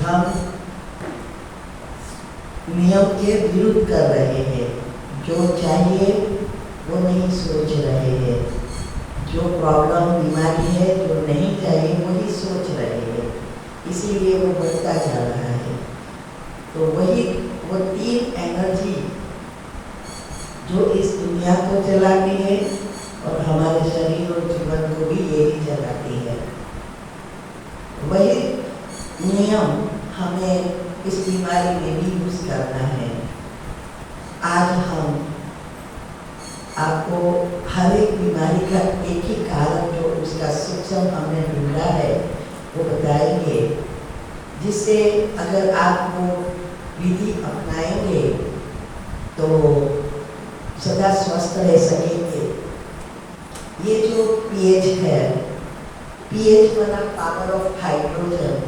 हम नियम के विरुद्ध कर रहे हैं। जो चाहिए वो नहीं सोच रहे हैं, जो प्रॉब्लम बीमारी है जो नहीं चाहिए वही सोच रहे हैं, इसीलिए वो बढ़ता जा रहा है। तो वही वो तीन एनर्जी जो इस दुनिया को चलाती है और हमारे शरीर और जीवन को भी यही चलाती है, वही नियम हमें इस बीमारी में भी यूज करना है। आज हम आपको हर एक बीमारी का एक ही कारण जो उसका सूक्ष्म हमने ढूंढा है वो बताएंगे, जिससे अगर आप वो विधि अपनाएंगे तो सदा स्वस्थ रह सकेंगे। ये जो पीएच है, पीएच बना पावर ऑफ हाइड्रोजन,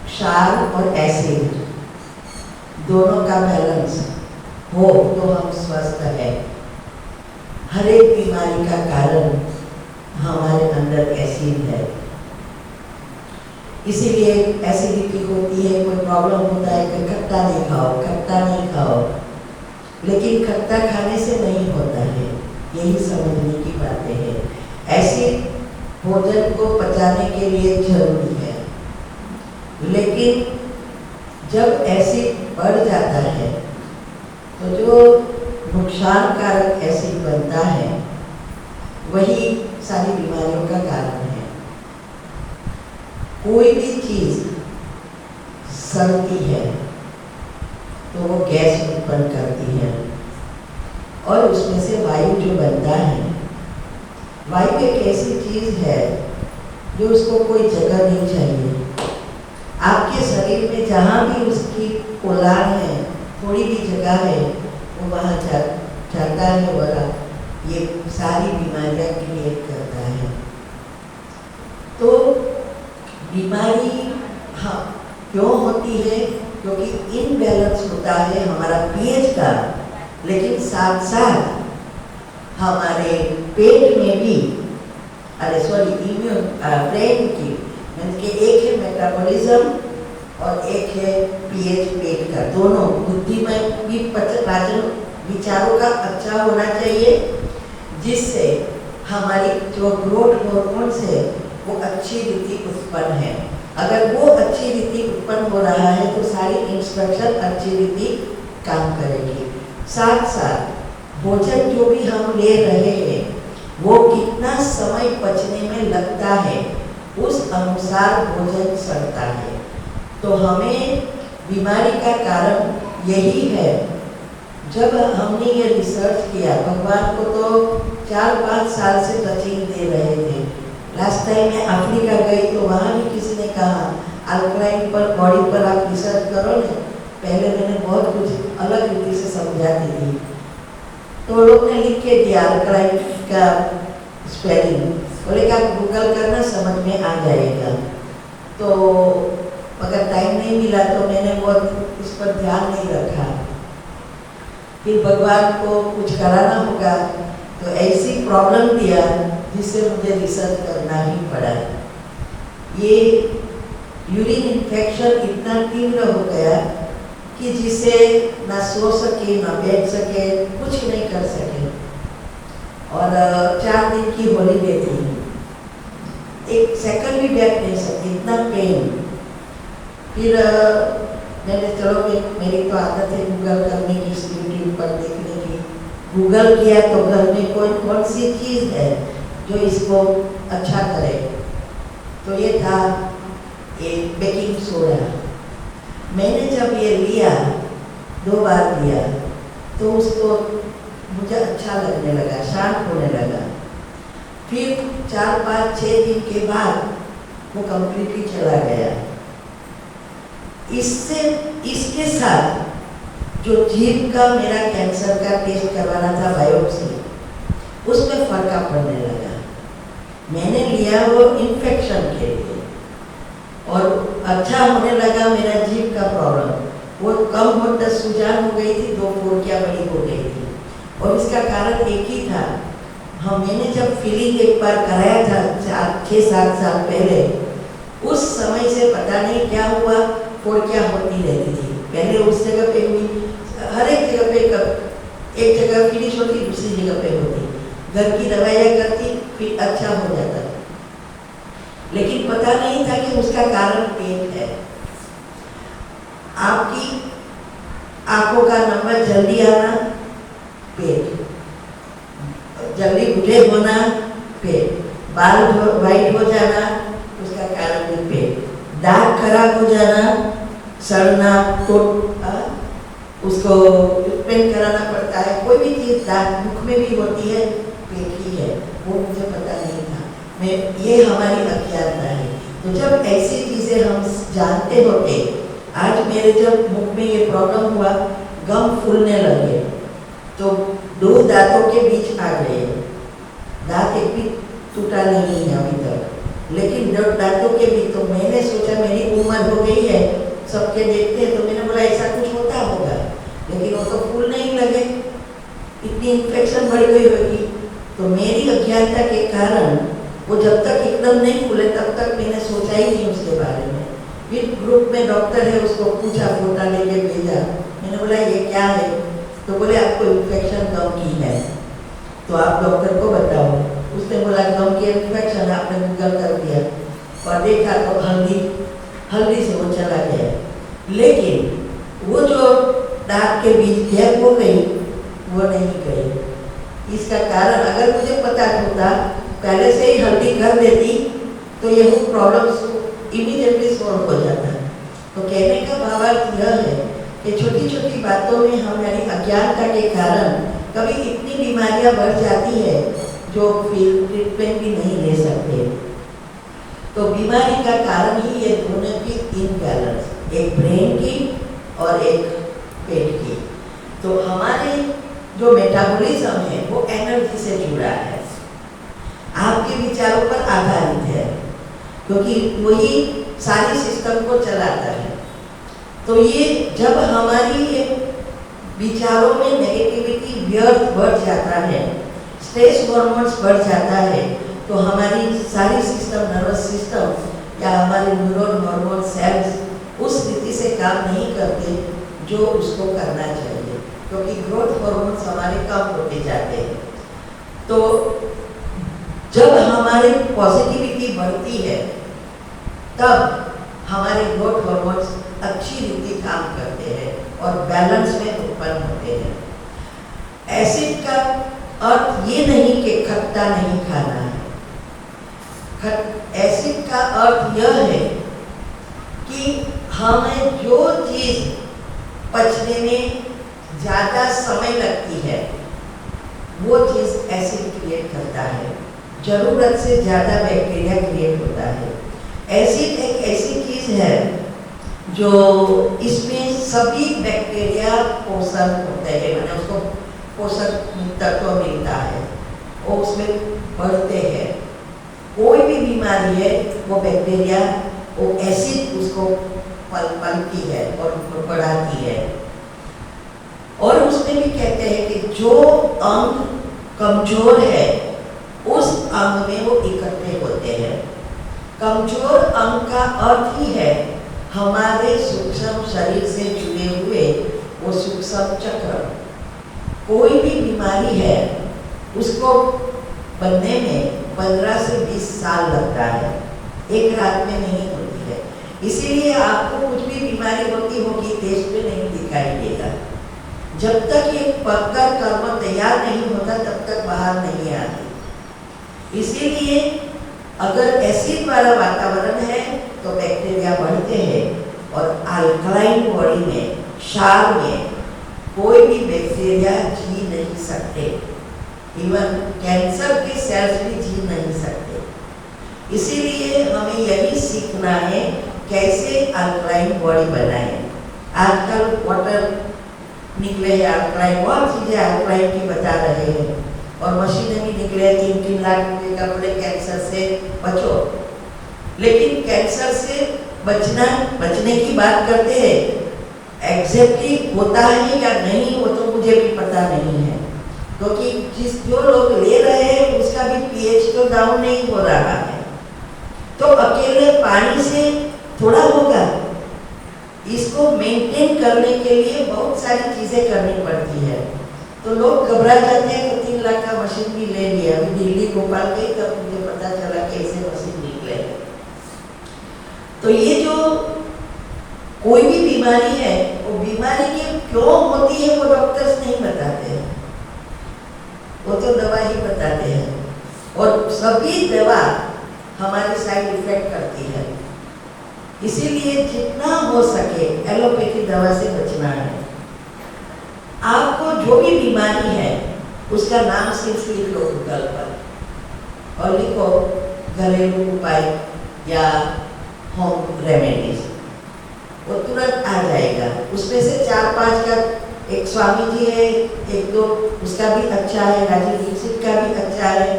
क्षार और एसिड दोनों का बैलेंस हो तो हम स्वस्थ है। हर एक बीमारी का कारण हमारे अंदर एसिड है, इसीलिए एसिडिटी होती है, कोई प्रॉब्लम होता है कि खट्टा नहीं खाओ, खट्टा नहीं खाओ, लेकिन खट्टा खाने से नहीं होता है, यही समझने की बातें हैं। एसिड भोजन को पचाने के लिए जरूरी है, लेकिन जब एसिड बढ़ जाता है तो जो नुकसानकारक एसिड बनता है वही सारी बीमारियों का कारण है। कोई भी चीज सड़ती है तो वो गैस उत्पन्न करती है और उसमें से वायु जो बनता है, वायु एक ऐसी चीज है जो उसको कोई जगह नहीं चाहिए। आपके शरीर में जहाँ भी उसकी उड़ान है, थोड़ी भी जगह है, वो वहाँ जाता है और ये सारी बीमारियां क्रिएट करता है। तो बीमारी हाँ क्यों होती है? क्योंकि इनबैलेंस होता है हमारा पीएच का, लेकिन साथ साथ हमारे पेट में भी ब्रेन की कि एक है मेटाबॉलिज्म और एक है पीएच पेट का, दोनों बुद्धि में भी पाचन विचारों का अच्छा होना चाहिए, जिससे हमारी जो ग्रोथ हॉर्मोन्स है वो अच्छी रीति उत्पन्न है। अगर वो अच्छी रीति उत्पन्न हो रहा है तो सारी इंस्ट्रक्शन अच्छी रीति काम करेगी। साथ साथ भोजन जो भी हम ले रहे हैं वो कितना समय पचने में लगता है, उस अनुसार भोजन सड़ता है। तो हमें बीमारी का कारण यही है। जब हमने ये रिसर्च किया, भगवान को तो 4-5 साल से टचिंग दे रहे थे। लास्ट टाइम मैं अफ्रीका गई तो वहाँ भी किसी ने कहा अल्कलाइन पर बॉडी पर आप रिसर्च करो ना। पहले मैंने बहुत कुछ अलग रीति से समझाती थी, तो लोग ने लिख के दिया अल्कलाइन का स्पेलिंग, बोले कि गूगल करना समझ में आ जाएगा। तो अगर टाइम नहीं मिला तो मैंने बहुत इस पर ध्यान नहीं रखा। फिर भगवान को कुछ कराना होगा तो ऐसी प्रॉब्लम दिया जिससे मुझे रिसर्च करना ही पड़ा। ये यूरिन इन्फेक्शन इतना तीव्र हो गया कि जिसे ना सो सके ना बैठ सके, कुछ नहीं कर सके। और 4 दिन की हॉलीडे थी, 1 सेकंड भी बैठ नहीं सकती, इतना पेन। फिर मैंने चलो मेरी तो आदत है गूगल करने की, यूट्यूब पर देखने की। गूगल किया तो घर में कौन सी चीज़ है जो इसको अच्छा करे, तो ये था एक बेकिंग सोडा। मैंने जब ये लिया, 2 बार लिया, तो उसको मुझे अच्छा लगने लगा, शांत होने लगा। फिर 4, 5, 6 दिन के बाद वो कंप्लीटली चला गया। इसके साथ जो जीभ का मेरा कैंसर का टेस्ट करवाना था, बायोप्सी, उसमें फर्क पड़ने लगा। मैंने लिया वो इन्फेक्शन के लिए और अच्छा होने लगा मेरा जीभ का प्रॉब्लम। वो कम होता सुजान हो गई थी, 2 फोड़कियाँ बड़ी हो गई थी। और इसका कारण एक ही था, मैंने जब फीलिंग एक बार कराया था 6-7 साल पहले, उस समय से पता नहीं क्या हुआ, फोड़ क्या होती रहती थी। पहले उस जगह पे हुई, हर एक जगह पे एक जगह फिनिश होती, दूसरी जगह पे होती, घर की दवाइयाँ करती, फिर अच्छा हो जाता, लेकिन पता नहीं था कि उसका कारण पेट है। आपकी आंखों का नंबर जल्दी आना, पेट, जल्दी बूढ़े होना, पेट, बाल वाइट हो जाना, उसका कारण भी पेट, दांत खराब हो जाना, सड़ना, तो उसको ट्रीटमेंट कराना पड़ता है। कोई भी चीज़ दांत मुख में भी होती है, पेट ही है, वो मुझे पता नहीं था। ये हमारी अज्ञानता है। तो जब ऐसी चीज़ें हम जानते होते, आज मेरे जब मुख में ये प्रॉब्लम हुआ, गम फूलने लगे, तो दो दांतों के बीच आ गए, दांत एक भी टूटा नहीं है अभी तक, लेकिन जब दांतों के बीच, तो मैंने सोचा मेरी उम्र हो गई है, सबके देखते हैं, तो मैंने बोला ऐसा कुछ होता होगा, लेकिन वो तो फूल नहीं लगे, इतनी इन्फेक्शन बढ़ गई होगी। तो मेरी अज्ञानता के कारण वो जब तक एकदम नहीं खुले तब तक मैंने सोचा ही नहीं उसके बारे में। फिर ग्रुप में डॉक्टर है, उसको पूछा, फोटा लेके भेजा, मैंने बोला ये क्या है, तो बोले आपको इन्फेक्शन गम की है, तो आप डॉक्टर को बताओ। उसने बोला गम की इन्फेक्शन, आपने गूगल कर दिया और देखा तो हल्दी से वो चला गया, लेकिन वो जो दांत के बीच गैप हो गई, वो नहीं गई। इसका कारण अगर मुझे पता होता, पहले से ही हल्दी कर देती, तो ये प्रॉब्लम इमीडिएटली सॉल्व हो जाता है। तो कहने का भावार्थ यह है कि छोटी छोटी बातों में हमारी अज्ञानता के कारण कभी इतनी बीमारियां बढ़ जाती है जो फिर ट्रीटमेंट भी नहीं ले सकते। तो बीमारी का कारण ही ये दोनों की इनबैलेंस, एक ब्रेन की और एक पेट की। तो हमारे जो मेटाबॉलिज्म है वो एनर्जी से जुड़ा है, आपके विचारों पर आधारित है, क्योंकि वही सारी सिस्टम को चलाता है। तो ये जब हमारी विचारों में नेगेटिविटी, व्यर्थ बढ़ जाता है, स्ट्रेस हार्मोन्स बढ़ जाता है, तो हमारी सारी सिस्टम, नर्वस सिस्टम या हमारे न्यूरॉन, हार्मोन, सेल्स उस रीति से काम नहीं करते जो उसको करना चाहिए, क्योंकि ग्रोथ हार्मोन्स हमारे कम होते जाते हैं। तो जब हमारी पॉजिटिविटी बढ़ती है, तब हमारे ग्रोथ हार्मोन्स अच्छी रीति काम करते हैं और बैलेंस में उत्पन्न होते हैं। एसिड का अर्थ ये नहीं कि खट्टा नहीं खाना है। एसिड का अर्थ यह है कि हमें जो चीज़ पचने में ज़्यादा समय लगती है, वो चीज़ एसिड क्रिएट करता है, जरूरत से ज़्यादा बैक्टीरिया क्रिएट होता है। एसिड एक ऐसी चीज़ है जो इसमें सभी बैक्टीरिया पोषण होते हैं, मैंने उसको पोषक तत्व मिलता है, वो उसमें बढ़ते हैं। कोई भी बीमारी है वो बैक्टीरिया, वो एसिड उसको पलती है और बढ़ाती है। और उसमें भी कहते हैं कि जो अंग कमजोर है उस अंग में वो इकट्ठे होते हैं। कमजोर अंग का अर्थ ही है हमारे सूक्ष्म शरीर से जुड़े हुए वो सूक्ष्म चक्र। कोई भी बीमारी है उसको बनने में 15 से 20 साल लगता है, एक रात में नहीं होती है। इसीलिए आपको कुछ भी बीमारी होती होगी टेस्ट में नहीं दिखाई देगा। जब तक ये पककर कर्म तैयार नहीं होता तब तक बाहर नहीं आती। इसीलिए अगर एसिड वाला वातावरण है तो बैक्टीरिया बढ़ते हैं, और अल्कलाइन बॉडी में, क्षार में कोई भी बैक्टीरिया जी नहीं सकते, इवन कैंसर के सेल्स भी जी नहीं सकते। इसीलिए हमें यही सीखना है कैसे अल्कलाइन बॉडी बनाएं। आजकल वाटर निकले हैं अल्कलाइन, बहुत चीज़ें अल्कलाइन की बता रहे हैं, और मशीनें भी निकले 3-3 लाख रुपए का, बोले कैंसर से बचो। लेकिन कैंसर से बचने की बात करते हैं, एग्जैक्टली होता है या नहीं वो तो मुझे भी पता नहीं है, क्योंकि जो लोग ले रहे हैं उसका भी पीएच तो डाउन नहीं हो रहा है। तो अकेले पानी से थोड़ा होगा, इसको मेंटेन करने के लिए बहुत सारी चीजें करनी पड़ती है। तो लोग घबरा जाते हैं तो 3 लाख का मशीन भी ले लिया। अभी दिल्ली भोपाल गई तब मुझे पता चला कैसे मशीन निकले। तो ये जो कोई भी बीमारी है, वो बीमारी के क्यों होती है वो डॉक्टर्स नहीं बताते हैं, वो तो दवा ही बताते हैं। और सभी दवा हमारी साइड इफेक्ट करती है, इसीलिए जितना हो सके एलोपैथी दवा से बचना है। आपको जो भी बीमारी है उसका नाम सिर्फ लिख लो गूगल पर और लिखो घरेलू उपाय या होम रेमेडीज, वो तुरंत आ जाएगा। उसमें से 4-5 का, एक स्वामी जी है, 1-2 उसका भी अच्छा है, राजीव दीक्षित का भी अच्छा है,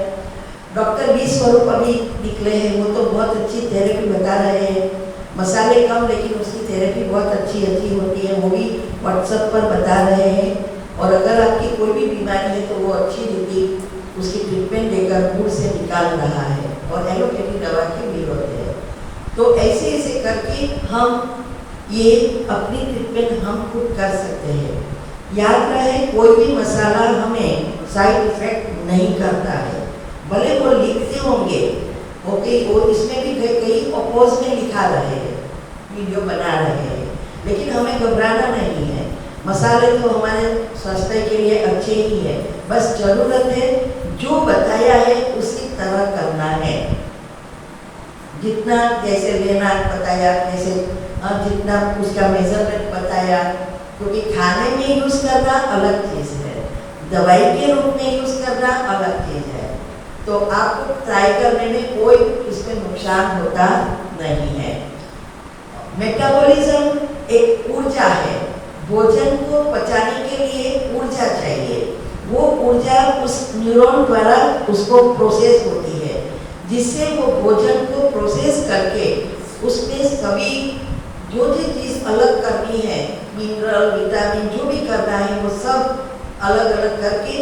डॉक्टर बी स्वरूप अभी निकले हैं, वो तो बहुत अच्छी थेरेपी बता रहे हैं। मसाले कम लेकिन उसकी थेरेपी बहुत अच्छी होती है, वो भी व्हाट्सएप पर बता रहे हैं। और अगर आपकी कोई भी बीमारी है तो वो अच्छी रीति उसकी ट्रीटमेंट देकर मूड से निकाल रहा है, और एलोपैथी दवा की विरोध है। तो ऐसे ऐसे करके हम ये अपनी ट्रीटमेंट हम खुद कर सकते हैं। याद रहे कोई भी मसाला हमें साइड इफेक्ट नहीं करता है, भले वो लिखते होंगे, ओके, वो इसमें भी कई अपोज में लिखा रहे हैं, वीडियो बना रहे हैं, लेकिन हमें घबराना नहीं है। मसाले तो हमारे स्वास्थ्य के लिए अच्छे ही है, बस जरूरत है जो बताया है उसी तरह करना है। जितना जैसे लेना बताया, जैसे जितना उसका मेजरमेंट बताया, क्योंकि खाने में यूज करना अलग चीज है, दवाई के रूप में यूज करना अलग चीज है। तो आपको ट्राई करने में कोई इसमें नुकसान होता नहीं है। मेटाबॉलिज्म एक ऊर्जा है, भोजन को पचाने के लिए ऊर्जा चाहिए, वो ऊर्जा उस न्यूरॉन द्वारा उसको प्रोसेस होती है, जिससे वो भोजन को प्रोसेस करके उसमें सभी जो चीज़ अलग करनी है, मिनरल विटामिन जो भी करना है, वो सब अलग अलग करके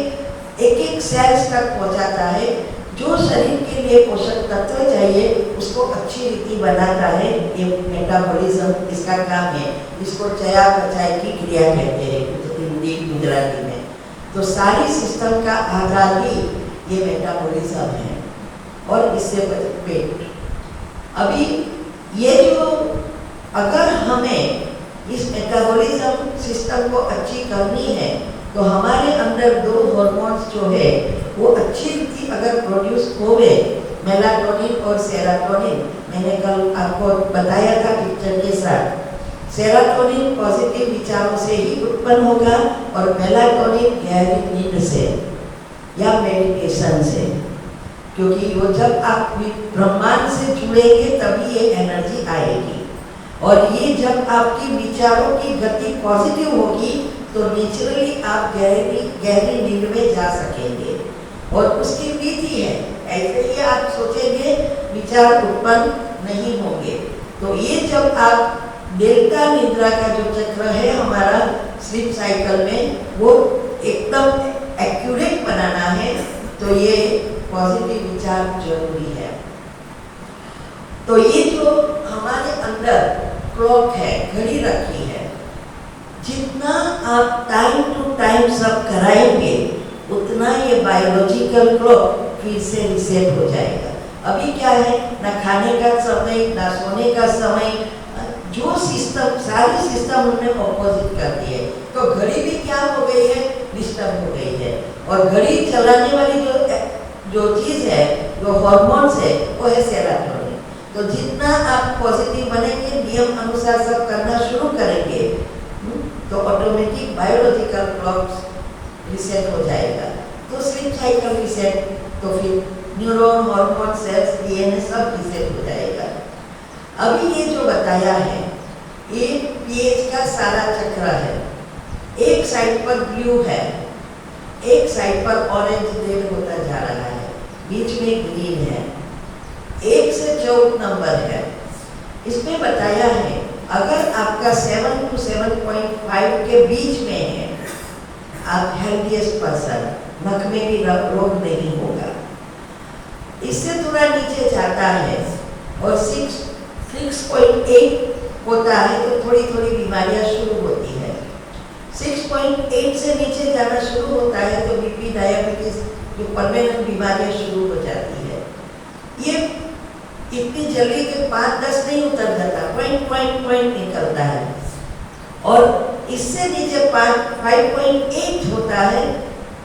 एक एक सेल्स तक पहुंचाता है। जो शरीर के लिए पोषक तत्व चाहिए उसको अच्छी रीति बनाता है। ये मेटाबॉलिज्म इसका काम है, इसको चयापचय की क्रिया कहते हैं हिंदी गुजराती में। तो सारी सिस्टम का आधार ही ये मेटाबॉलिज्म है, और इससे पेट। अभी ये जो अगर हमें इस मेटाबॉलिज्म सिस्टम को अच्छी करनी है तो हमारे अंदर 2 हार्मोन्स जो है वो अच्छी रीति अगर प्रोड्यूस होवे, मेलाटोनिन और सेरोटोनिन, मैंने कल आपको बताया था पिक्चर के साथ। सेरोटोनिन पॉजिटिव विचारों से ही उत्पन्न होगा और मेलाटोनिन गहरी नींद से या मेडिटेशन से, क्योंकि वो जब आप ब्रह्मांड से जुड़ेंगे तभी ये एनर्जी आएगी। और ये जब आपकी विचारों की गति पॉजिटिव होगी तो नेचुरली आप गहरी नींद में जा सकेंगे, और उसकी विधि है, ऐसे ही आप सोचेंगे विचार उत्पन्न नहीं होंगे। तो ये जब आप डेल्टा निद्रा का जो चक्र है हमारा स्लीप साइकिल में, वो एकदम एक्यूरेट बनाना है, तो ये पॉजिटिव विचार जरूरी है। तो ये जो हमारे अंदर क्लॉक है, घड़ी रखी है, जितना आप टाइम टू टाइम सब कराएंगे उतना ये बायोलॉजिकल क्लॉक फिर से रिसेट हो जाएगा। अभी क्या है, ना खाने का समय ना सोने का समय, जो सिस्टम सारी सिस्टम उन्होंने ऑपोजिट कर दी है। तो घड़ी भी क्या हो गई है, डिस्टर्ब हो गई है। और घड़ी चलाने वाली जो चीज़ है, जो हार्मोन्स है, वो है सेरोटोनिन। तो जितना आप पॉजिटिव बनेंगे, नियम अनुसार सब करना शुरू करेंगे, तो ऑटोमेटिक बायोलॉजिकल क्लॉक रिसेट हो जाएगा। तो स्लीप साइकिल रिसेट, तो फिर न्यूरॉन, हार्मोन, सेल्स, डीएनए सब रिसेट हो जाएगा। अभी ये जो बताया है ये पीएच का सारा चक्र है। एक साइड पर ब्लू है, एक साइड पर ऑरेंज रेड होता जा रहा है, बीच में ग्रीन है, 1 से 14 नंबर है। इसमें बताया है अगर आपका 7 to 7.5 के बीच में है, आप हेल्थीएस्ट पर्सन, नख में भी रोग नहीं होगा। इससे थोड़ा नीचे जाता है और 6.8 होता है तो थोड़ी थोड़ी बीमारियां शुरू होती है। 6.8 से नीचे जाना शुरू होता है तो बीपी, डायबिटीज, जो परमानेंट बीमारियां शुरू हो जाती है। ये इतनी जल्दी के 5-10 नहीं उतर जाता, पॉइंट निकलता है। और इससे नीचे 5.8 होता है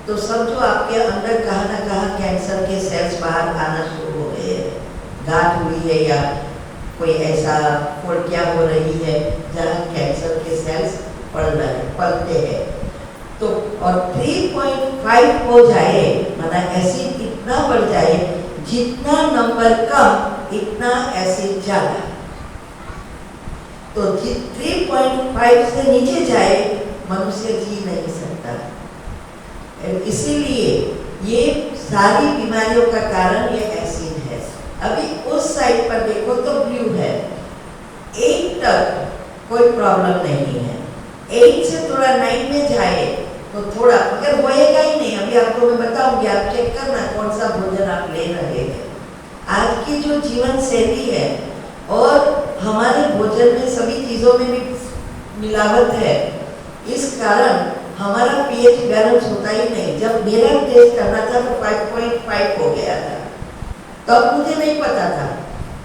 तो समझो आपके अंदर कहाँ ना कहाँ कैंसर के सेल्स बाहर आना शुरू हो गए हैं, गांठ हुई है या कोई ऐसा फोड़कियाँ हो रही है जहाँ कैंसर के सेल्स पलते हैं। तो और 3.5 हो जाए, माना एसिड इतना बढ़ जाए, जितना नंबर कम इतना एसिड ज्यादा। तो 3.5 से नीचे जाए मनुष्य जी नहीं सकता। इसीलिए ये सारी बीमारियों का कारण ये एसिड है। अभी उस साइड पर देखो तो ब्लू है, 8 तक कोई प्रॉब्लम नहीं है। 8 से थोड़ा 9 में जाए तो थोड़ा, मगर होएगा ही नहीं। अभी आपको मैं बताऊंगी, आप चेक करना कौन सा भोजन आप ले रहे हैं। आज की जो जीवन शैली है और हमारे भोजन में सभी चीज़ों में भी मिलावट है, इस कारण हमारा पीएच बैलेंस होता ही नहीं। जब मेरा टेस्ट करना था तो 5.5 हो गया था, तब मुझे नहीं पता था।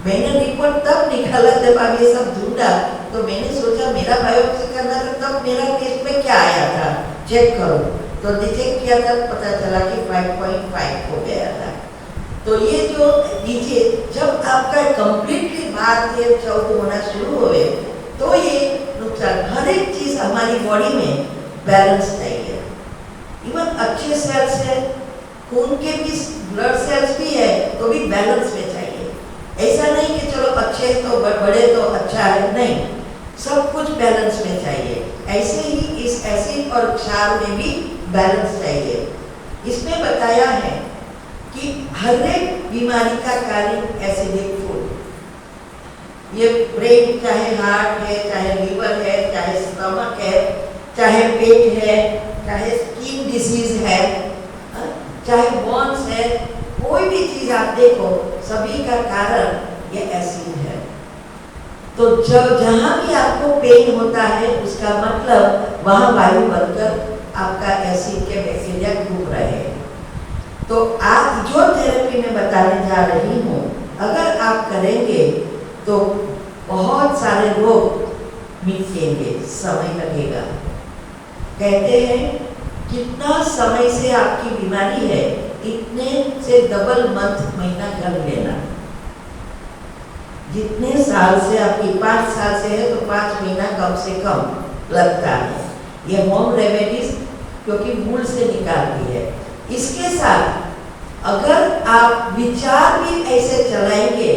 मैंने रिपोर्ट तब निकाला जब आप ये सब ढूंढा, तो मैंने सोचा मेरा बायोप्सी करना था, तब मेरा टेस्ट में क्या आया था चेक करो, तो चेक किया था, पता चला कि 5.5 हो गया था। तो ये जो नीचे जब आपका कंप्लीटली बात ये चौक होना शुरू हुए तो ये नुकसान, हर एक चीज हमारी बॉडी में बैलेंस चाहिए। इवन अच्छे सेल्स है, खून के भी ब्लड सेल्स भी है तो भी बैलेंस में चाहिए। ऐसा नहीं कि चलो अच्छे तो बड़े तो अच्छा है, नहीं, सब कुछ बैलेंस में चाहिए। ऐसे ही इस एसिड और क्षार में भी बैलेंस चाहिए। इसमें बताया है कि हर एक बीमारी का कारण एसिडिक फूड। ये ब्रेन, चाहे हार्ट है, चाहे लीवर है, चाहे स्टमक है, चाहे पेट है, चाहे स्किन डिसीज है, चाहे बोन्स है, कोई भी चीज आप देखो सभी का कारण ये एसिड है। तो जब जहां भी आपको पेन होता है उसका मतलब वहां वायु बनकर आपका एसिड के बैक्टीरिया घूम रहे हैं। तो आज जो थेरेपी में बताने जा रही हूँ, अगर आप करेंगे तो बहुत सारे रोग मिटेंगे, समय लगेगा। कहते हैं कितना समय से आपकी बीमारी है, इतने से डबल मंथ, महीना कर लेना। जितने साल से आपकी 5 साल से है तो 5 महीना कम से कम लगता है। ये होम रेमेडीज क्योंकि मूल से निकालती है। इसके साथ अगर आप विचार भी ऐसे चलाएंगे,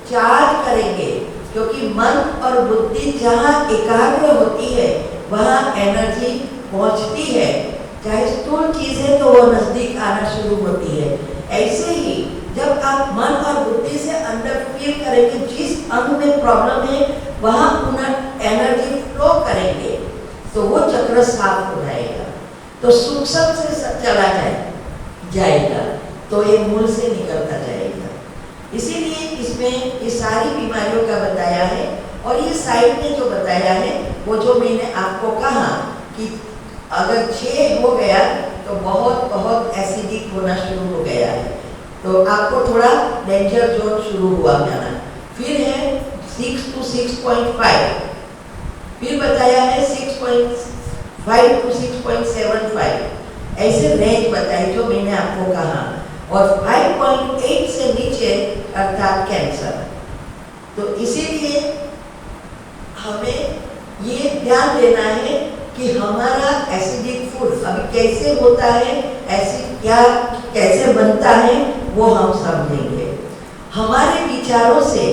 चार्ज करेंगे, क्योंकि मन और बुद्धि जहाँ एकाग्र होती है वहाँ एनर्जी पहुँचती है। चाहे स्थूल चीज है तो वो नजदीक आना शुरू होती है। ऐसे ही जब आप मन और बुद्धि से अंदर फील करेंगे जिस अंग में प्रॉब्लम है वहाँ एनर्जी फ्लो करेंगे तो वो चक्र साफ हो जाएगा, तो सूक्ष्म से चला जाएगा, तो ये मूल से निकलता जाएगा। इसीलिए इसमें ये सारी बीमारियों का बताया है। और ये साइड में जो बताया है वो जो मैंने आपको कहा कि अगर 6 हो गया तो बहुत बहुत एसिडिक होना शुरू हो गया है, तो आपको थोड़ा डेंजर जोन शुरू हुआ जाना। फिर है 6 to 6.5, फिर बताया है 6.5 to 6.75, ऐसे रेंज बताई जो मैंने आपको कहा। और 5.8 से नीचे अर्थात कैंसर। तो इसीलिए हमें ये ध्यान देना है कि हमारा एसिडिक फूड अभी कैसे होता है, एसिड क्या कैसे बनता है, वो हम समझेंगे। हमारे विचारों से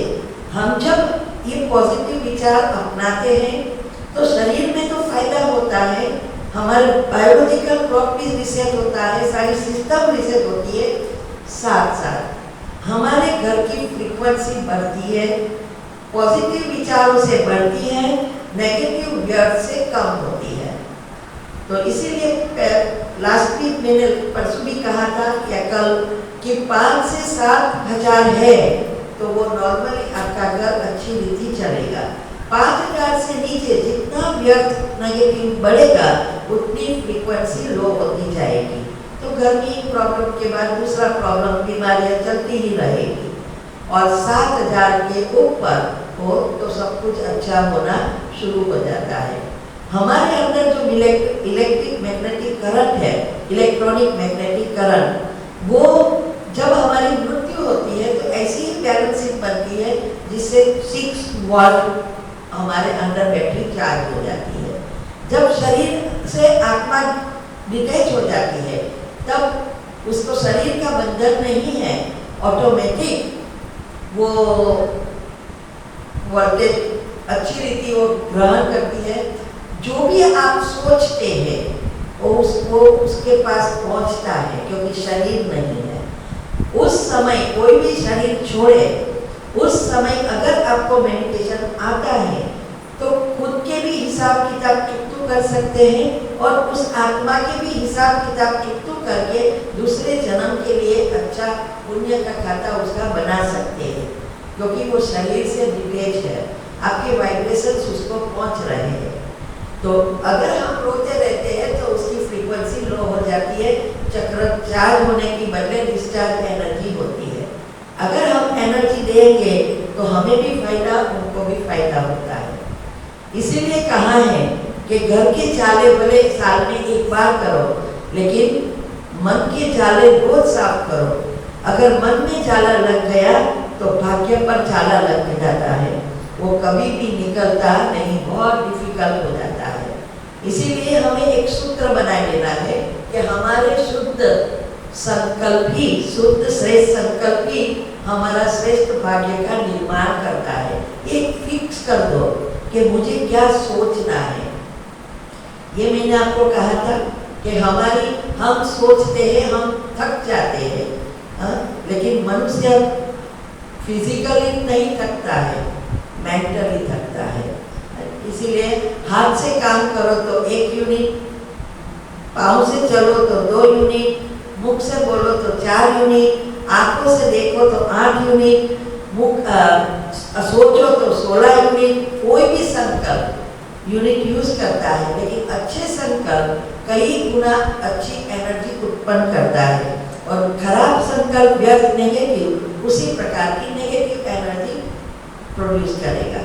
हम जब ये पॉजिटिव विचार अपनाते हैं तो शरीर में तो फायदा होता है, हमारे बायोलॉजिकल क्लॉक भी रिसेट होता है, सारी सिस्टम रिसेट होती है, साथ साथ हमारे घर की फ्रीक्वेंसी बढ़ती है, पॉजिटिव विचारों से बढ़ती है, नेगेटिव वर्ड से कम होती है। तो इसीलिए लास्ट वीक मैंने परसों भी कहा था या कल कि 5 से 7 हजार है तो वो नॉर्मली से नीचे जितना व्यर्थ नेगेटिव बढ़ेगा उतनी फ्रीक्वेंसी लो होती जाएगी। तो गर्मी प्रॉब्लम के बाद दूसरा प्रॉब्लम, बीमारियां चलती ही रहेगी। और 7000 के ऊपर हो तो सब कुछ अच्छा होना शुरू हो जाता है। हमारे अंदर जो इलेक्ट्रिक मैग्नेटिक करंट है, इलेक्ट्रॉनिक मैग्नेटिक करंट, वो जब हमारी मृत्यु होती है तो ऐसी ही बैलेंसिंग बनती है जिससे 6 वोल्ट हमारे अंदर बैटरी चार्ज हो जाती है। जब शरीर से आत्मा डिटैच हो जाती है तब उसको शरीर का बंधन नहीं है, ऑटोमेटिक वो वोल्टेज अच्छी रीति वो ग्रहण करती है। जो भी आप सोचते हैं वो उसके पास पहुंचता है, क्योंकि शरीर नहीं है। उस समय कोई भी शरीर छोड़े, उस समय अगर आपको मेडिटेशन आता है तो खुद के भी हिसाब किताब चुकतू कर सकते हैं और उस आत्मा के भी हिसाब किताब चुकतू करके दूसरे जन्म के लिए अच्छा पुण्य का खाता उसका बना सकते हैं, क्योंकि वो शरीर से डिटैच है, आपके वाइब्रेशंस उसको पहुंच रहे हैं। तो अगर हम रोते रहते हैं तो उसकी फ्रीक्वेंसी लो हो जाती है, चक्र चार्ज होने की बदले डिस्चार्ज एनर्जी होती है। अगर हम एनर्जी देंगे तो हमें भी फायदा, उनको भी फायदा होता है। इसीलिए कहा है कि घर के चाले भले साल में एक बार करो, लेकिन मन के जाले रोज साफ करो। अगर मन में जाला लग गया तो भाग्य पर जाला लग जाता है, वो कभी भी निकलता नहीं, बहुत डिफिकल्ट हो जाता है। इसीलिए हमें एक सूत्र बना लेना है कि हमारे शुद्ध संकल्प ही, शुद्ध श्रेष्ठ संकल्प ही हमारा श्रेष्ठ भाग्य का निर्माण करता है। एक फिक्स कर दो कि मुझे क्या सोचना है। ये मैंने आपको कहा था कि हम सोचते हैं, हम थक जाते हैं, लेकिन मनुष्य फिजिकली नहीं थकता है, मेंटली थकता है। इसीलिए हाथ से काम करो तो 1 यूनिट, पाँव से चलो तो 2 यूनिट, मुख से बोलो तो 4 यूनिट, आंखों से देखो तो 8 यूनिट, सोचो तो 16 यूनिट। कोई भी संकल्प यूनिट यूज करता है, लेकिन अच्छे संकल्प कई गुना अच्छी एनर्जी उत्पन्न करता है और खराब संकल्प व्यर्थ नेगेटिव उसी प्रकार की नेगेटिव एनर्जी प्रोड्यूस करेगा।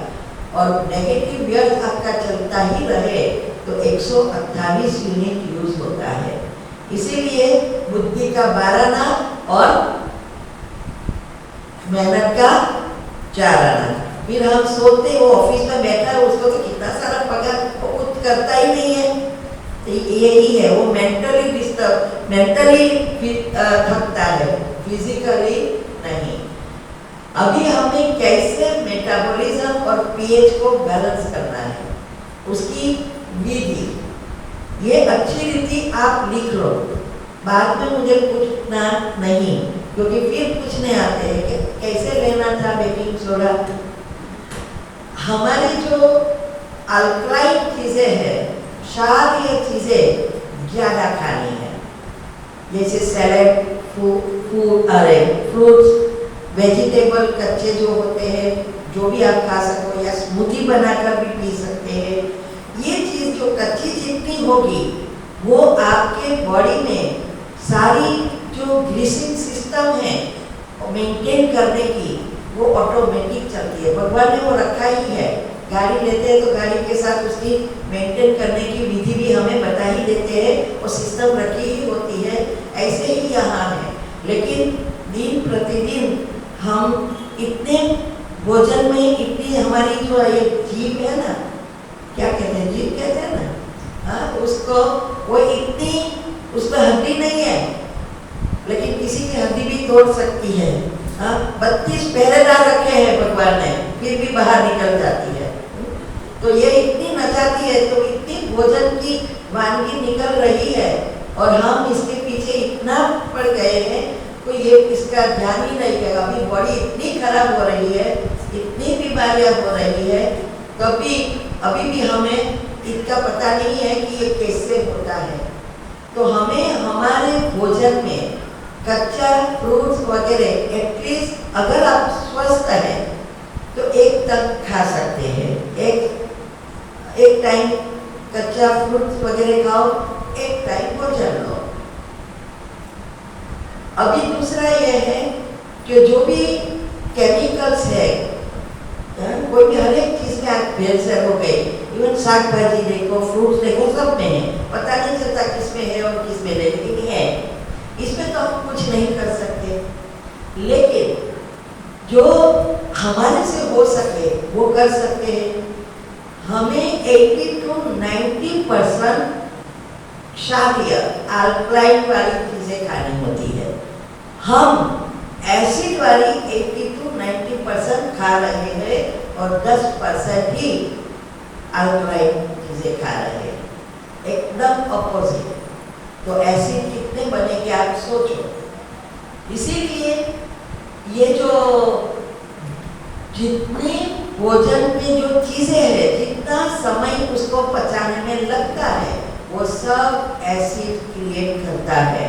और नेगेटिव व्यर्थ आपका चलता ही रहे तो 128 यूनिट यूज होता है। इसीलिए बुद्धि का 12 आना और मेहनत का 4 आना। फिर हम सोते, वो ऑफिस में बैठा है, उसको तो कितना सारा पगार, वो कुछ करता ही नहीं है। तो यही है, वो मेंटली थकता है, फिजिकली नहीं। अभी हमें कैसे मेटाबॉलिज्म और पीएच को बैलेंस करना है, उसकी विधि, ये अच्छी रीति आप लिख लो। बाद में मुझे पूछना नहीं, क्योंकि फिर पूछने आते हैं कि कैसे लेना था बेकिंग सोडा। हमारी जो अल्कलाइन चीजें हैं, क्षारीय चीजें ज्यादा खानी है, जैसे सैलेड, फ्रूट्स, वेजिटेबल कच्चे जो होते हैं, जो भी आप खा सको, या स्मूदी बनाकर भी पी सकते हैं। ये चीज जो कच्ची जितनी होगी वो आपके बॉडी में सारी जो ग्लिसरिन सिस्टम है मेंटेन करने की, वो ऑटोमेटिक चलती है। भगवान ने वो रखा ही है। गाड़ी लेते हैं तो गाड़ी के साथ उसकी मेंटेन करने की विधि भी हमें बता ही देते हैं, और सिस्टम रखी ही होती है। ऐसे ही यहाँ है, लेकिन दिन प्रतिदिन हम इतने भोजन में, इतनी हमारी जो ये जीभ है ना, क्या कहते हैं, जीभ कहते हैं ना, हाँ, उसको वो इतनी, उसमें हड्डी नहीं है, लेकिन किसी की हड्डी भी तोड़ सकती है। 32 पहरेदार रखे हैं भगवान ने, फिर भी बाहर निकल जाती है। तो ये इतनी नचाती है, तो इतनी भोजन की वानगी निकल रही है, और हम इसके पीछे इतना पड़ गए हैं, तो ये इसका ध्यान ही नहीं है। अभी बॉडी इतनी खराब हो रही है, इतनी बीमारियां हो रही है, अभी भी हमें इसका पता नहीं है कि ये कैसे होता है। तो हमें हमारे भोजन में कच्चा फ्रूट्स वगैरह, एटलीस्ट अगर आप स्वस्थ हैं तो 1 तक खा सकते हैं, 1 एक टाइम कच्चा फ्रूट्स वगैरह खाओ, एक टाइम भोजन लो। अभी दूसरा यह है कि जो भी केमिकल्स है, कोई भी हर एक चीज में आज भेलसेल हो गई, इवन साग भाजी देखो, फ्रूट्स देखो, सब में है, पता नहीं चलता किसमें है और किसमें नहीं, लेकिन है। इसमें तो हम कुछ नहीं कर सकते, लेकिन जो हमारे से हो सके वो कर सकते हैं। हमें 80 to 90% क्षारीय अल्कलाइन वाली चीजें खानी होती है। हम एसिड वाली 80 to 90% खा रहे हैं और 10% ही अल्कलाइन चीजें खा रहे हैं, एकदम अपोजिट। तो एसिड कितने बनेंगे आप सोचो। इसीलिए ये जो जितने भोजन में जो चीजें हैं, जितना समय उसको पचाने में लगता है, वो सब एसिड क्रिएट करता है।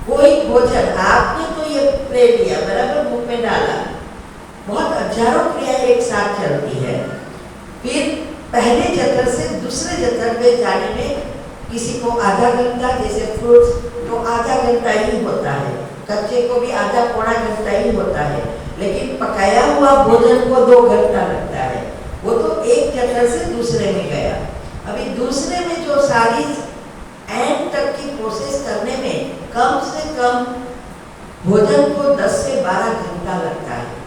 कोई भोजन आपने तो ये ले लिया, बराबर मुंह में डाला, बहुत हजारों क्रिया एक साथ चलती है। फिर पहले जठर से दूसरे जठर में जाने में किसी को आधा घंटा, जैसे फ्रूट्स तो आधा घंटा ही होता है, कच्चे को भी आधा पौना घंटा ही होता है, लेकिन पकाया हुआ भोजन को 2 घंटा लगता है। वो तो एक जठर से दूसरे में गया। अभी दूसरे में जो सारी एंड तक की प्रोसेस करने में कम से कम भोजन को 10 से 12 घंटा लगता है।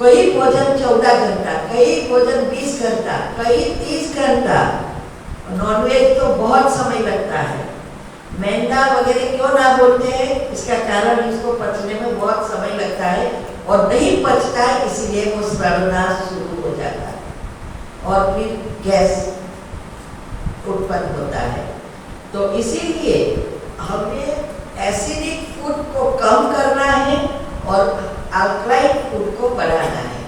कई भोजन 14 घंटा, कई भोजन 20 घंटा, कई 30 घंटा। नॉनवेज तो बहुत समय लगता है। मैदा वगैरह क्यों ना बोलते हैं, इसका कारण इसको पचने में बहुत समय लगता है और नहीं पचता है, इसीलिए वो स्रावनाश शुरू हो जाता है और फिर गैस उत्पन्न होता है। तो इसीलिए हमें एसिडिक फूड को कम करना है और अल्कलाइन फूड को बढ़ाना है।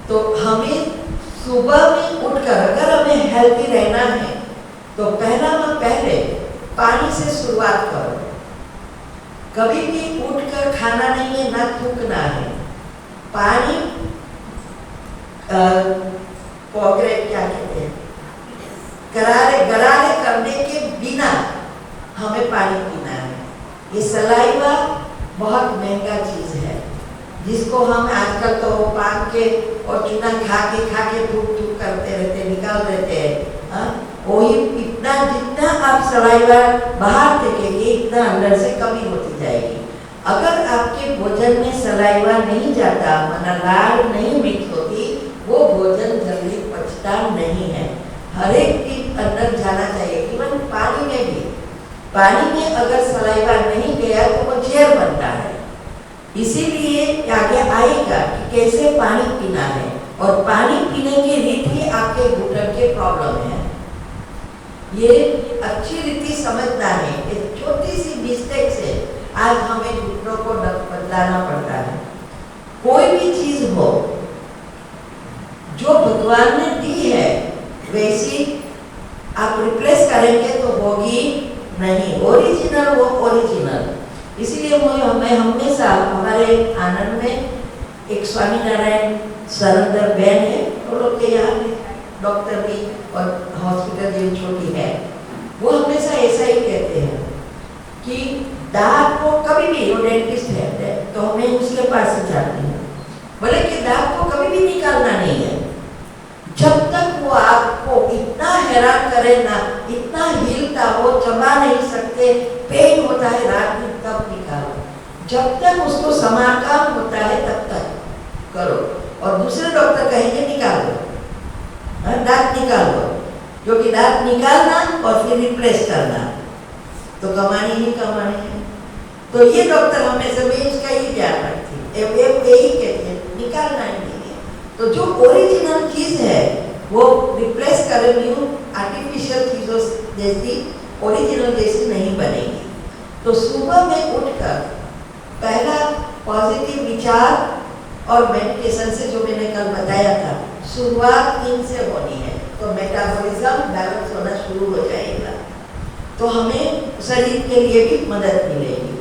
तो हमें सुबह में उठकर अगर हमें हेल्थी रहना है तो पहले पानी से शुरुआत करो। कभी भी उठकर खाना नहीं है, ना थूकना है। पानी पॉग्रेट क्या कहते हैं, गरारे करने के बिना हमें पानी पीना है। ये सलाइवा बहुत महंगा चीज है, जिसको हम आजकल तो पान के और चूना खा के थूक करते रहते, निकाल देते हैं। वही इतना जितना आप सलाइवा बाहर फेंकेंगे, इतना अंदर से कमी होती जाएगी। अगर आपके भोजन में सलाइवा नहीं जाता, माना लार नहीं मिक्स होती, वो भोजन जल्दी पचता नहीं है। हर एक चीज अंदर जाना चाहिए। इवन पानी में भी, पानी में अगर सलाइवा नहीं गया तो वो जहर बनता है। इसीलिए आगे आएगा कि कैसे पानी पीना है, और पानी पीने की रीति आपके घुटन के प्रॉब्लम है, ये अच्छी रीति समझना है। एक छोटी सी मिस्टेक से आज हमें घुटनों को बदलाना पड़ता है। कोई भी चीज हो जो भगवान ने दी है वैसी आप रिप्लेस करेंगे तो होगी नहीं। ओरिजिनल वो ओरिजिनल। इसीलिए मैं हमेशा हमारे आनंद में एक स्वामी नारायण सरंदर बहन है, वो लोग के यहाँ डॉक्टर भी और हॉस्पिटल जो छोटी है, वो हमेशा ऐसा ही कहते हैं कि दांत को कभी भी, वो डेंटिस्ट है तो हमें उसके पास से जाते हैं, बोले कि दांत को कभी भी निकालना नहीं है जब तक वो आपको इतना हैरान करे ना, इतना हिलता हो, चबा नहीं सकते, पेन होता है रात में, तब निकालो। जब तक उसको समाकाम होता है तब तक करो। और दूसरे डॉक्टर कहेंगे निकाल दो, दांत निकाल दो, क्योंकि दांत निकालना और फिर रिप्लेस करना तो कमानी ही कमानी है। तो ये डॉक्टर हमेशा भी इसका ही ध्यान रखती है, यही कहते हैं निकालना ही नहीं है। तो जो ओरिजिनल चीज है वो रिप्लेस कर रही हूँ, आर्टिफिशियल चीजों जैसी ओरिजिनल जैसी नहीं बनेगी। तो सुबह में उठकर पहला पॉजिटिव विचार और मेडिटेशन से, जो मैंने कल बताया था, शुरुआत इनसे होनी है तो मेटाबॉलिज्म बैलेंस होना शुरू हो जाएगा, तो हमें शरीर के लिए भी मदद मिलेगी।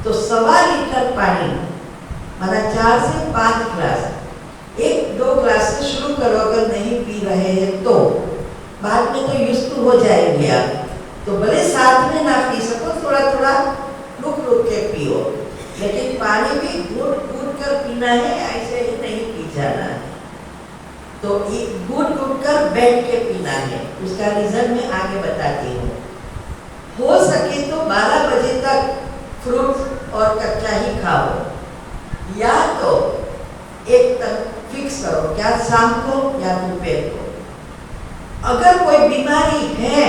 तो 1.25 लीटर पानी, मतलब 4 से 5 ग्लास, 1-2 ग्लास से शुरू करो। अगर नहीं पी रहे हैं तो बाद में तो यूज टू हो जाएंगे आप, तो भले साथ में ना पी सको, थोड़ा थोड़ा रुक रुक के पियो, लेकिन पानी भी घूट घूट कर पीना है, ऐसे ही नहीं पी जाना है। तो घूट घूट कर बैठ के पीना है, उसका रीजन मैं आगे बताती हूँ। हो सके तो 12 बजे तक फ्रूट और कच्चा ही खाओ, या तो एक तक फिक्स करो, क्या शाम को या दोपहर को। अगर कोई बीमारी है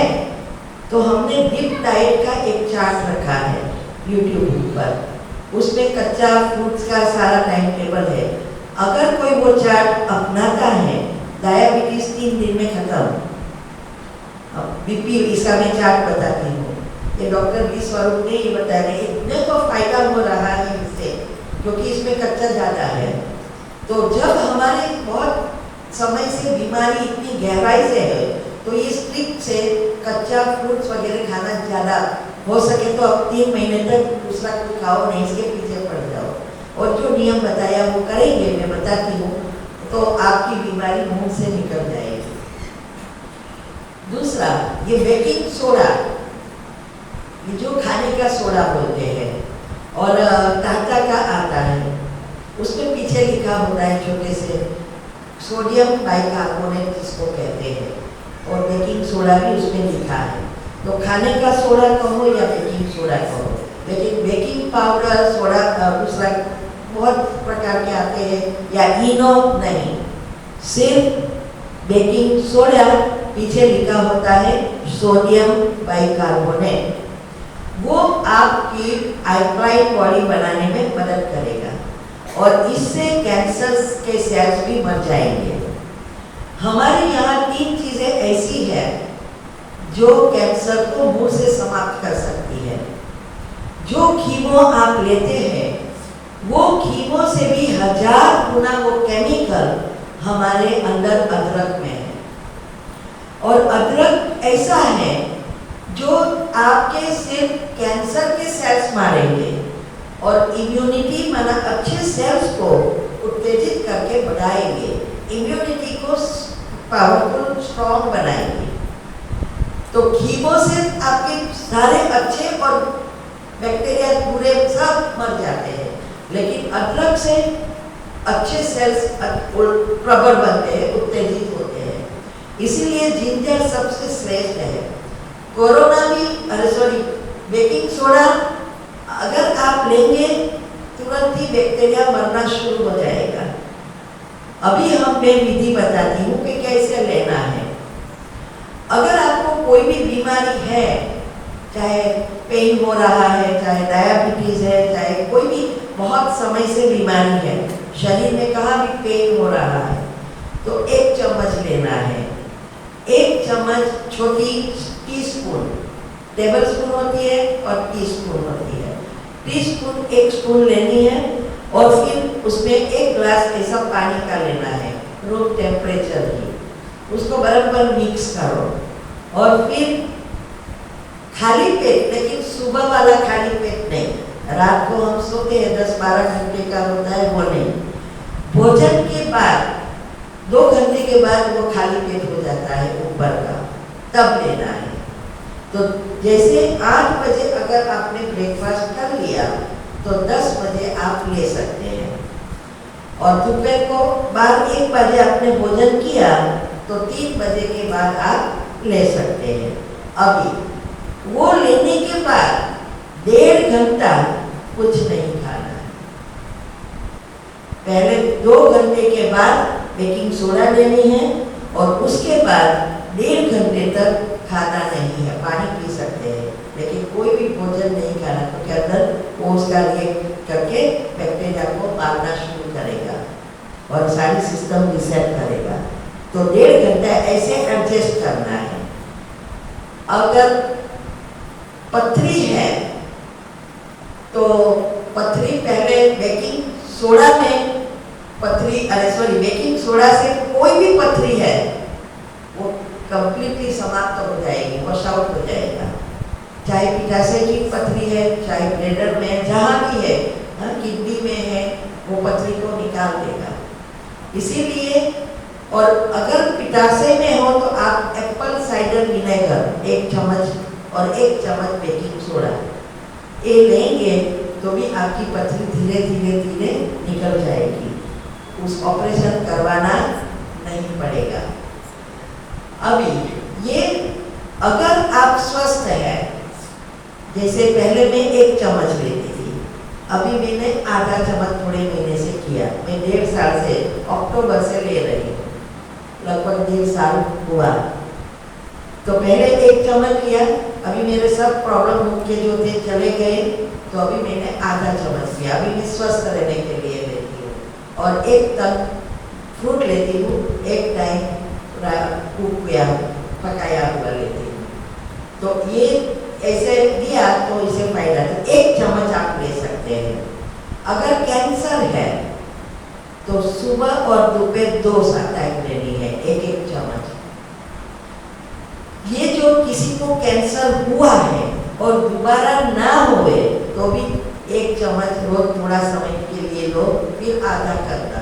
तो हमने डिप डाइट का एक चार्ट रखा है यूट्यूब पर, उसमें कच्चा फ्रूट्स का सारा टाइम टेबल है। अगर कोई वो चार्ट अपनाता है, डायबिटीज 3 दिन में खत्म। अब बीपी, इसका मैं चार्ट बताती हूँ। ये डॉक्टर बी स्वरूप ने ये बताया है, इतने तो फायदा हो रहा है इससे, क्योंकि इसमें कच्चा ज़्यादा है। तो जब हमारे बहुत समय से बीमारी इतनी गहराई से है, तो ये स्ट्रिक्ट से कच्चा फ्रूट्स वगैरह खाना ज़्यादा हो सके तो अब 3 महीने तक दूसरा कुछ खाओ नहीं, इसके पीछे पड़ जाओ। और जो नियम बताया वो करेंगे, मैं बताती हूँ, तो आपकी बीमारी मुंह से निकल जाएगी। दूसरा, ये बेकिंग सोडा, ये जो खाने का सोडा बोलते हैं और टाटा का आता है, उसमें पीछे लिखा होता है छोटे से सोडियम बाइकार्बोनेट जिसको कहते हैं, और बेकिंग सोडा भी उसमें लिखा है। तो खाने का सोडा कहो या बेकिंग सोडा कहो, लेकिन बेकिंग पाउडर सोडा दूसरा बहुत प्रकार के आते हैं, या इनो नहीं, सिर्फ बेकिंग सोडा, पीछे लिखा होता है सोडियम बाइकार्बोनेट। वो आपकी अल्कलाइन बॉडी बनाने में मदद करेगा और इससे कैंसर के सेल्स भी मर जाएंगे। हमारे यहाँ 3 चीजें ऐसी है जो कैंसर को मुंह से समाप्त कर सकती है। जो कीमो आप लेते हैं, वो कीमो से भी 1000 गुना वो केमिकल हमारे अंदर अदरक में है। और अदरक ऐसा है जो आपके सिर्फ कैंसर के सेल्स मारेंगे और इम्यूनिटी माना अच्छे सेल्स को उत्तेजित करके बढ़ाएंगे, इम्यूनिटी को पावरफुल स्ट्रॉन्ग बनाएंगे। तो कीमो से आपके सारे अच्छे और बैक्टीरिया पूरे सब मर जाते हैं, लेकिन अदरक से अच्छे सेल्स प्रबल बनते हैं, उत्तेजित होते हैं। इसीलिए जिंजर सबसे श्रेष्ठ है। कोरोना भी, बेकिंग सोडा अगर आप लेंगे तुरंत ही बैक्टीरिया मरना शुरू हो जाएगा। अभी मैं विधि बताती हूँ कि कैसे लेना है। अगर आपको कोई भी बीमारी है, चाहे पेन हो रहा है, चाहे डायबिटीज है, चाहे कोई भी बहुत समय से बीमारी है, शरीर में कहाँ भी पेन हो रहा है, तो 1 चम्मच लेना है। 1 चम्मच छोटी टीस्पून, टेबल स्पून होती है और टीस्पून होती है, टीस्पून 1 स्पून लेनी है। और फिर उसमें 1 ग्लास ऐसा पानी का लेना है, रूम टेम्परेचर की, उसको बराबर मिक्स करो। और फिर खाली पेट, लेकिन सुबह वाला खाली पेट नहीं, रात को हम सोते हैं 10-12 घंटे का होता है, वो नहीं, भोजन के बाद 2 घंटे के बाद वो खाली पेट हो जाता है ऊपर का, तब लेना है। तो जैसे 8 बजे अगर आपने ब्रेकफास्ट कर लिया तो 10 बजे आप ले सकते हैं, और दोपहर को बाद 1 बजे आपने भोजन किया तो 3 बजे के बाद आप ले सकते हैं। अभी वो लेने के बाद 1.5 घंटा कुछ नहीं खाना है। पहले 2 घंटे के बाद बेकिंग सोडा लेनी है और उसके बाद 1.5 घंटे तक खाना नहीं है, पानी पी सकते हैं, लेकिन कोई भी भोजन नहीं खाना, क्योंकि अंदर वो उसका रिएक्ट करके बैक्टीरिया को मारना शुरू करेगा और सारी सिस्टम रिसेट करेगा। तो 1.5 घंटा ऐसे एडजस्ट करना है। अगर पथरी है तो पथरी पहले बेकिंग सोडा में बेकिंग सोडा से कोई भी पथरी है वो कंप्लीटली समाप्त हो जाएगी, वॉश आउट हो जाएगा। चाहे पित्ताशय की पथरी है, चाहे ब्लैडर में, जहाँ भी है, किडनी में है, वो पथरी को निकाल देगा। इसीलिए और अगर पिटासे में हो तो आप एप्पल साइडर विनेगर 1 चम्मच और 1 चम्मच बेकिंग सोडा ये लेंगे तो भी आपकी पथरी धीरे धीरे धीरे निकल जाएगी, उस ऑपरेशन करवाना नहीं पड़ेगा। अभी ये अगर आप स्वस्थ हैं, जैसे पहले मैं 1 चम्मच लेती थी, अभी मैंने आधा चम्मच थोड़े महीने से किया। मैं 1.5 साल से अक्टूबर से ले रही हूँ, लगभग 1.5 साल हुआ। तो पहले 1 चम्मच लिया, अभी मेरे सब प्रॉब्लम मुख्य जो थे चले गए, तो अभी मैंने आधा चम्मच लिया। अभी मैं स्वस्थ रहने के लिए लेती हूँ और 1 तक फ्रूट लेती हूँ, 1 टाइम कुक या पकाया हुआ लेती हूँ। तो ये ऐसे दिया तो इसे फायदा, तो 1 चम्मच आप ले सकते हैं। अगर कैंसर है तो सुबह और दोपहर 2 टाइम लेनी है, 1-1 चम्मच। ये जो किसी को कैंसर हुआ है और दोबारा ना हुए तो भी 1 चम्मच रोज थोड़ा समय के लिए लो, फिर आधा करना,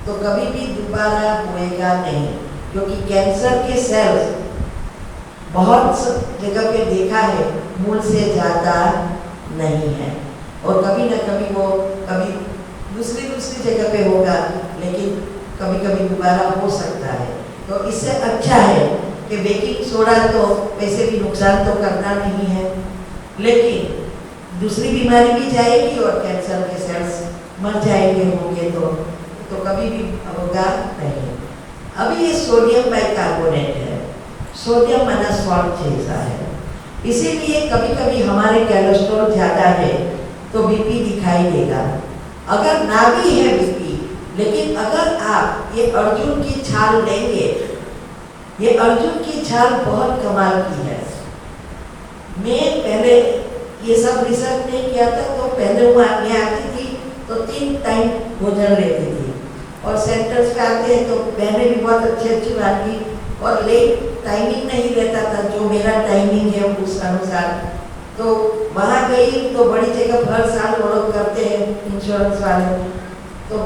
तो कभी भी दोबारा होएगा नहीं। क्योंकि कैंसर के सेल्स बहुत जगह पे देखा है मूल से ज़्यादा नहीं है, और कभी ना कभी वो कभी दूसरी जगह पे होगा, लेकिन कभी कभी दोबारा हो सकता है। तो इससे अच्छा है कि बेकिंग सोडा तो वैसे भी नुकसान तो करना नहीं है, लेकिन दूसरी बीमारी भी जाएगी और कैंसर के सेल्स मर जाएंगे होंगे तो कभी भी होगा नहीं। अभी ये सोडियम बाइकार्बोनेट है, सोडियम माना सॉल्ट जैसा है, इसीलिए कभी कभी हमारे कोलेस्ट्रॉल ज़्यादा है तो बीपी दिखाई देगा। अगर ना भी है बीपी, लेकिन अगर आप ये अर्जुन की छाल लेंगे, ये अर्जुन की छाल बहुत कमाल की है। मैं पहले ये सब रिसर्च नहीं किया था, तो पहले मैं आती थी तो 3 टाइम भोजन लेती थी, और सेंटर्स पे आते हैं तो बहनें भी बहुत अच्छी वाली, और लेट टाइमिंग नहीं रहता था जो मेरा टाइमिंग है उस अनुसार। तो वहाँ गई तो बड़ी चेकअप हर साल वो लोग करते हैं इंश्योरेंस वाले, तो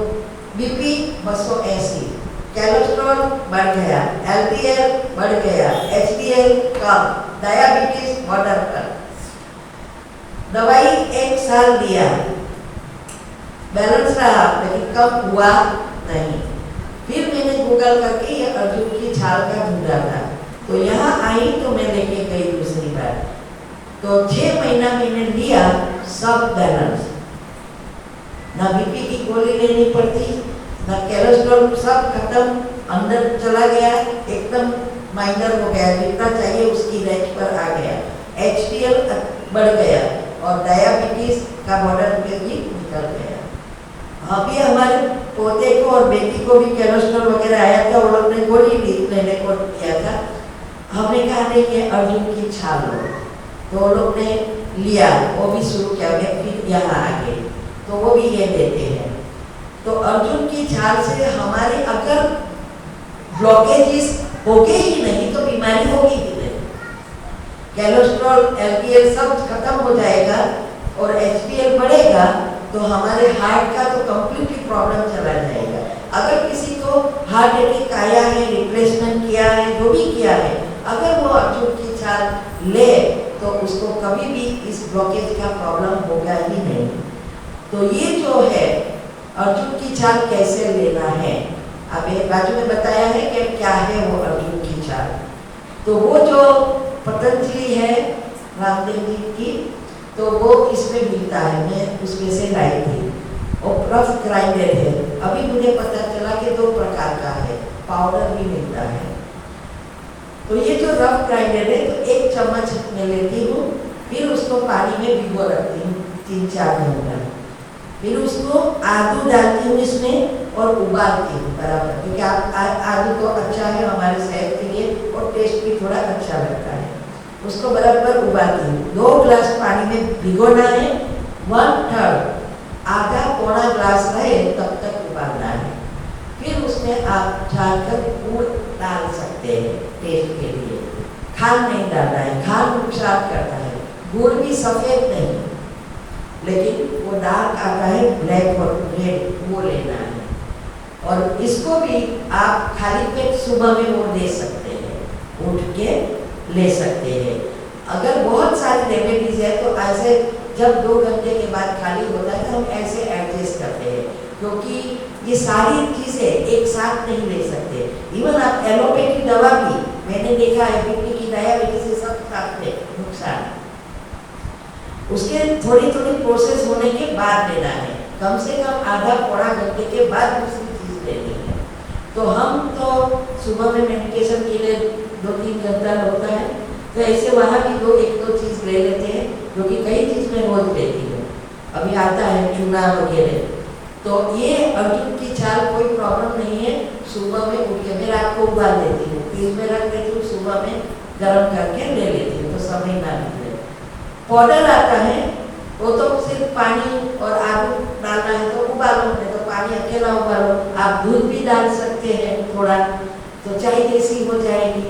बीपी 280, कोलेस्ट्रॉल बढ़ गया, LDL बढ़ गया, HDL कम, डायबिटीज बॉर्डर पर। दवाई 1 साल लिया, बैलेंस रहा, लेकिन कम हुआ नहीं। फिर मैंने गूगल करके ये अर्जुन की छाल का ढूंढा था, तो यहाँ आई तो मैं लेके गई दूसरी बार, तो 6 महीना मैंने लिया, सब बैलेंस, ना बीपी की गोली लेनी पड़ती, ना कोलेस्ट्रॉल, सब खत्म, अंदर चला गया, एकदम माइनर हो गया, जितना चाहिए उसकी रेंज पर आ गया, HDL बढ़ गया और डायबिटीज का बॉर्डर पे भी निकल गया। अभी हमारे पोते को और बेटी को भी कोलेस्ट्रॉल वगैरह आया था, वो लोग ने गोली लेने को किया था, हमने कहा नहीं ये अर्जुन की छाल लो, तो वो लोग ने लिया, वो भी शुरू किया, फिर यहाँ आ गए तो वो भी ये देते हैं। तो अर्जुन की छाल से हमारे अगर ब्लॉकेजेस होगे ही नहीं तो बीमारी होगी ही नहीं, कोलेस्ट्रॉल LDL सब खत्म हो जाएगा और HDL बढ़ेगा, तो हमारे हार्ट का तो कम्प्लीटली प्रॉब्लम चला जाएगा। अगर किसी को हार्ट अटैक आया है, रिप्लेसमेंट किया है, जो भी किया है, अगर वो अर्जुन की छाल ले तो उसको कभी भी इस ब्लॉकेज का प्रॉब्लम होगा ही नहीं। तो ये जो है अर्जुन की छाल कैसे लेना है, अब एक बाजू में बताया है कि क्या है वो अर्जुन की छाल। तो वो जो पतंजलि है रामदेव जी की, तो वो इसमें मिलता है, मैं उसमें से लाई थी, और रफ ग्राइंडेड है। अभी मुझे पता चला कि 2 प्रकार का है, पाउडर भी मिलता है। तो ये जो रफ ग्राइंडेड है तो 1 चम्मच मैं लेती हूँ, फिर उसको पानी में भिगो रखती हूँ 3-4 घंटा, फिर उसको आदू डालती हूँ इसमें और उबालती हूँ बराबर, क्योंकि आदू तो अच्छा है हमारे सेहत के लिए और टेस्ट भी थोड़ा अच्छा लगता है। उसको बराबर उबालती हूँ, 2 ग्लास पानी में भिगोना है, 1/3 आधा पौना ग्लास रहे तब तक उबालना है। फिर उसमें आप चाहकर गुड़ डाल सकते हैं टेस्ट के लिए, खांड नहीं डालना है, खांड नुकसान करता है। गुड़ भी सफ़ेद नहीं, लेकिन वो डार्क आता है, ब्लैक और रेड, वो लेना है। और इसको भी आप खाली पेट सुबह में वो ले सकते हैं, उठ के ले सकते हैं। अगर बहुत सारी रेमेडीज है तो ऐसे जब 2 घंटे के बाद खाली होता है तो हम ऐसे एडजस्ट करते हैं, क्योंकि ये सारी चीज़ें एक साथ नहीं ले सकते। इवन आप एलोपैथी दवा भी मैंने देखा है, बीपी की डायबिटीज से सब साथ में नुकसान, उसके थोड़ी थोड़ी प्रोसेस होने के बाद लेना है, कम से कम आधा पौना घंटे के बाद दूसरी चीज़ लेनी है। तो हम तो सुबह में मेडिकेशन के लिए 2-3 घंटा होता है, तो ऐसे वहाँ भी 1-2 चीज़ ले लेते हैं, जो कि कई चीज़ में रोज लेती हूँ। अभी आता है चूना वगैरह, तो ये अर्जुन की छाल कोई प्रॉब्लम नहीं है। सुबह में उठ के मैं रात को उबाल देती हूँ, फ्रिज में रख देती हूँ, सुबह में गर्म करके ले लेती हूँ, तो समय ना निकले। पाउडर आता है वो तो सिर्फ पानी और आलू डालना है तो उबालो, नहीं तो पानी अकेला उबालो। आप दूध भी डाल सकते हैं थोड़ा, तो चाय जैसी हो जाएगी।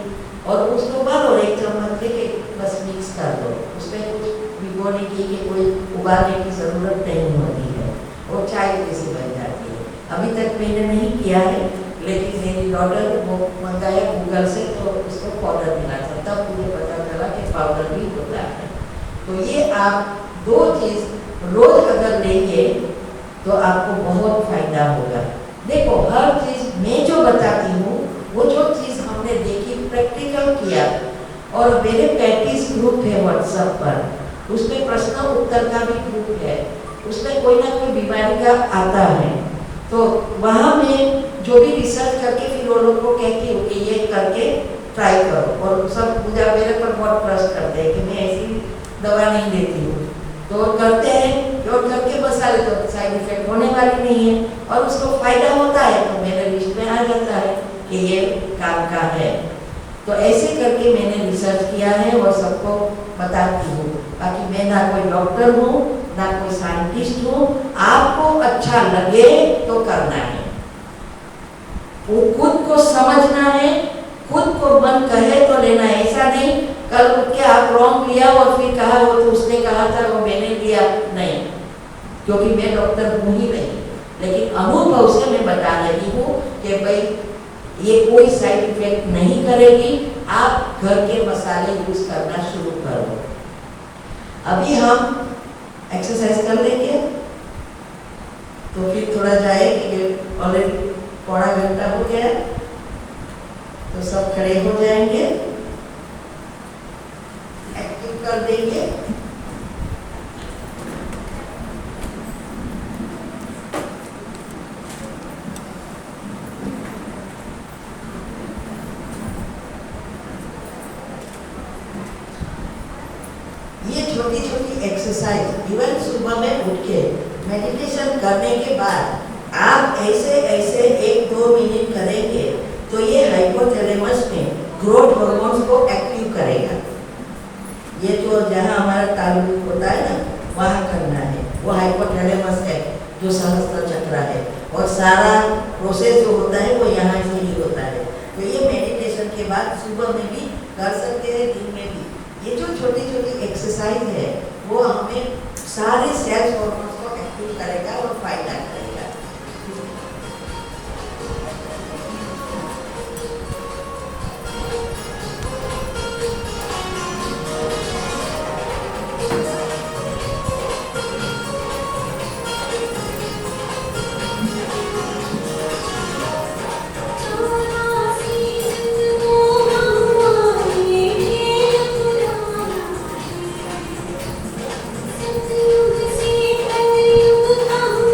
और उसको उबालो, 1 चम्मच लेके बस मिक्स कर दो, उसमें कुछ भिगोने की कि कोई उबालने की ज़रूरत नहीं होती है, वो चाय जैसी बन जाती है। अभी तक मैंने नहीं किया है, लेकिन मेरी डॉटर वो मंगाया गूगल से, तो उसको पाउडर मिला था, तब मुझे पता चला कि पाउडर भी होता है। तो ये आप 2 चीज़ रोज अगर लेंगे तो आपको बहुत फायदा होगा। देखो, हर चीज़ मैं जो बताती हूँ, वो जो चीज़ हमने देखी, प्रैक्टिकल किया, और मेरे 35 ग्रुप है व्हाट्सएप पर, उसमें प्रश्न उत्तर का भी ग्रुप है, उसमें कोई ना कोई बीमारी का आता है, तो वहाँ मैं जो भी रिसर्च करके फिर वो लोग को कहती हूँ कि ये करके ट्राई करो, और सब मुझे मेरे पर बहुत ट्रस्ट करते हैं कि मैं ऐसी दवा नहीं देती हूँ, तो करते हैं। और करके बसा ले तो साइड इफेक्ट होने वाली नहीं है, और उसको फायदा होता है तो मेरे लिस्ट में आ जाता है कि ये काम का है। तो ऐसे करके मैंने रिसर्च किया है और सबको बताती हूँ। बाकी मैं ना कोई डॉक्टर हूँ, ना कोई साइंटिस्ट हूँ, आपको अच्छा लगे तो करना है, वो खुद को समझना है, खुद को मन कहे तो लेना है। ऐसा नहीं कल उठ के आप रॉन्ग लिया और फिर कहा वो तो उसने कहा था वो मैंने लिया, नहीं, क्योंकि मैं डॉक्टर हूँ ही नहीं, लेकिन अनुभव से मैं बता रही हूँ कि भाई ये कोई साइड इफेक्ट नहीं करेगी। आप घर के मसाले यूज करना शुरू करो। अभी हम एक्सरसाइज कर लेंगे, तो फिर थोड़ा जाए कि ऑलरेडी पौना घंटा हो गया, तो सब खड़े हो जाएंगे, एक्टिव कर देंगे। ये छोटी छोटी एक्सरसाइज इवन सुबह में उठ के मेडिटेशन करने के बाद आप ऐसे ऐसे 1-2 मिनट करेंगे तो ये हाइपोथैलेमस में ग्रोथ हार्मोन्स को एक्टिव करेगा। ये जो जहाँ हमारा तालु होता है ना, वहाँ करना है, वो हाइपोथैलेमस है जो सहस्त्र चक्र है, और सारा प्रोसेस जो होता है वो यहाँ से ही होता है। तो ये मेडिटेशन के बाद सुबह में भी कर सकते हैं, दिन में भी। ये जो छोटी छोटी एक्सरसाइज है वो हमें सारे सेल्स हार्मोन्स को एक्टिव करेगा और फायदा करेगा। Thank you.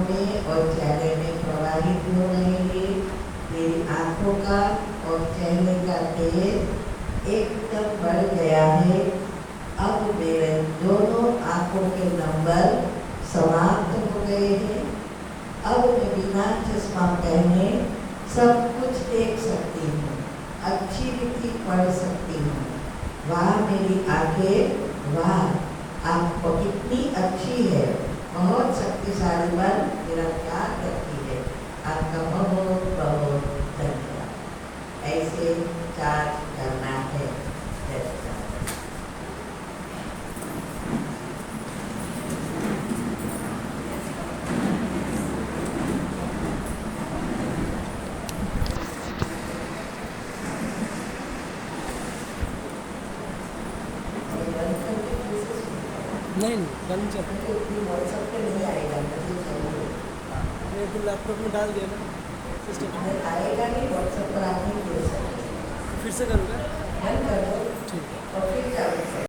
में और चेहरे में प्रवाहित हो रहेंगे। मेरी आंखों का और चेहरे का तेज एकदम बढ़ गया है। अब मेरे दोनों आंखों के नंबर समाप्त हो गए हैं। अब मैं बिना चश्मा पहने सब कुछ देख सकती हूँ, अच्छी रीति पढ़ सकती हूँ। वाह मेरी आंखें, वाह आप कितनी अच्छी है, बहुत शक्तिशाली बन मेरा प्यार करती है। आपका बहुत बहुत धन्यवाद। ऐसे चार्ज करना है। नहीं बंद चल व्हाट्सएप पे नहीं आएगा, मुझे चाहिए। मैं तो लैपटॉप में डाल दिया ना सिस्टम में। आएगा नहीं, व्हाट्सएप पर आप नहीं दे सकते। फिर से करूँगा। बंद कर दो ठीक है। और फिर चालू